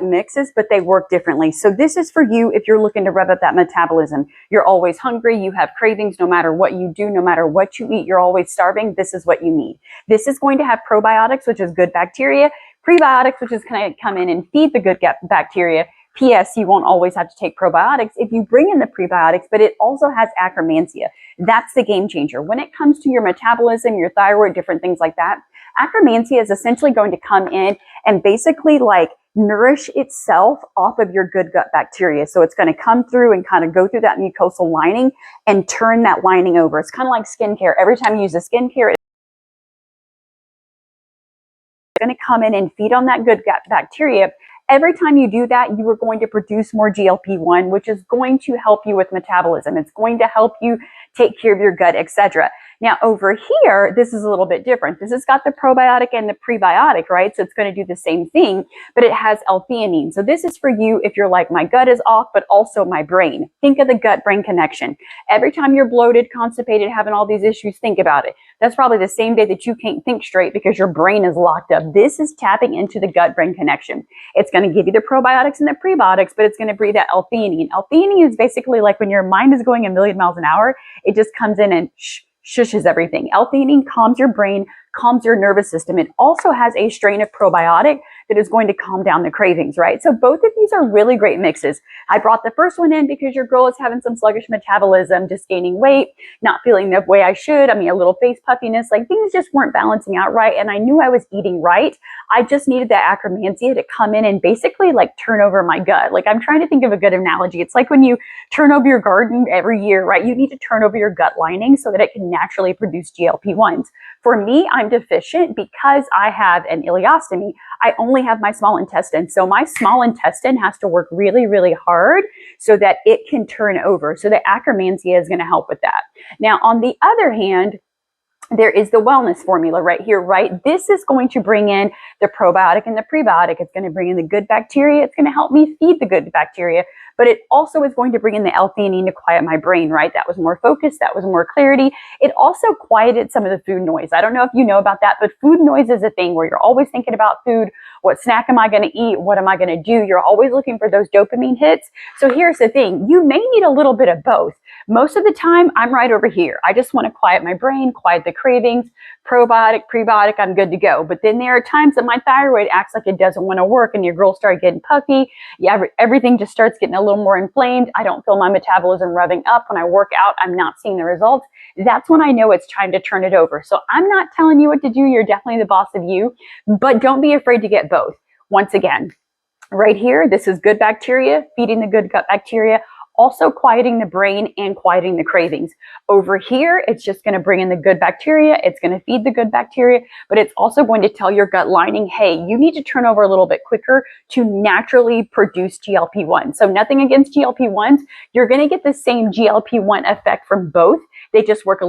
mixes, but they work differently. So this is for you if you're looking to rev up that metabolism. You're always hungry, you have cravings no matter what you do, no matter what you eat, you're always starving. This is what you need. This is going to have probiotics, which is good bacteria, prebiotics, which is going to come in and feed the good bacteria. P.S. You won't always have to take probiotics if you bring in the prebiotics, but it also has Akkermansia. That's the game changer. When it comes to your metabolism, your thyroid, different things like that, Akkermansia is essentially going to come in and basically like nourish itself off of your good gut bacteria. So it's going to come through and kind of go through that mucosal lining and turn that lining over. It's kind of like skincare. Every time you use a skincare, it's going to come in and feed on that good gut bacteria. Every time you do that, you are going to produce more GLP-1, which is going to help you with metabolism. It's going to help you take care of your gut, etc. Now over here, this is a little bit different. This has got the probiotic and the prebiotic, right? So it's going to do the same thing, but it has L-theanine. So this is for you if you're like, my gut is off, but also my brain. Think of the gut-brain connection. Every time you're bloated, constipated, having all these issues, think about it. That's probably the same day that you can't think straight because your brain is locked up. This is tapping into the gut-brain connection. It's going to give you the probiotics and the prebiotics, but it's going to breathe that L-theanine. L-theanine is basically like when your mind is going a million miles an hour, it just comes in and shushes everything. L-theanine calms your brain, calms your nervous system. It also has a strain of probiotic that is going to calm down the cravings, right? So both of these are really great mixes. I brought the first one in because your girl is having some sluggish metabolism, just gaining weight, not feeling the way I should. I mean, a little face puffiness, like things just weren't balancing out right. And I knew I was eating right. I just needed that Akkermansia to come in and basically like turn over my gut. Like I'm trying to think of a good analogy. It's like when you turn over your garden every year, right? You need to turn over your gut lining so that it can naturally produce GLP-1s. For me, I'm deficient because I have an ileostomy. I only have my small intestine. So my small intestine has to work really, really hard so that it can turn over. So the Akkermansia is going to help with that. Now, on the other hand, there is the wellness formula right here, right? This is going to bring in the probiotic and the prebiotic. It's going to bring in the good bacteria. It's going to help me feed the good bacteria, but it also is going to bring in the L-theanine to quiet my brain, right? That was more focus. That was more clarity. It also quieted some of the food noise. I don't know if you know about that, but food noise is a thing where you're always thinking about food. What snack am I going to eat? What am I going to do? You're always looking for those dopamine hits. So here's the thing. You may need a little bit of both. Most of the time, I'm right over here. I just want to quiet my brain, quiet the cravings, probiotic, prebiotic, I'm good to go. But then there are times that my thyroid acts like it doesn't want to work and your girl started getting puffy. Yeah, everything just starts getting a little more inflamed. I don't feel my metabolism revving up. When I work out, I'm not seeing the results. That's when I know it's time to turn it over. So I'm not telling you what to do. You're definitely the boss of you, but don't be afraid to get both. Once again, right here, this is good bacteria, feeding the good gut bacteria, also quieting the brain and quieting the cravings. Over here, it's just going to bring in the good bacteria. It's going to feed the good bacteria, but it's also going to tell your gut lining, hey, you need to turn over a little bit quicker to naturally produce GLP-1. So nothing against GLP-1s. You're going to get the same GLP-1 effect from both. They just work a little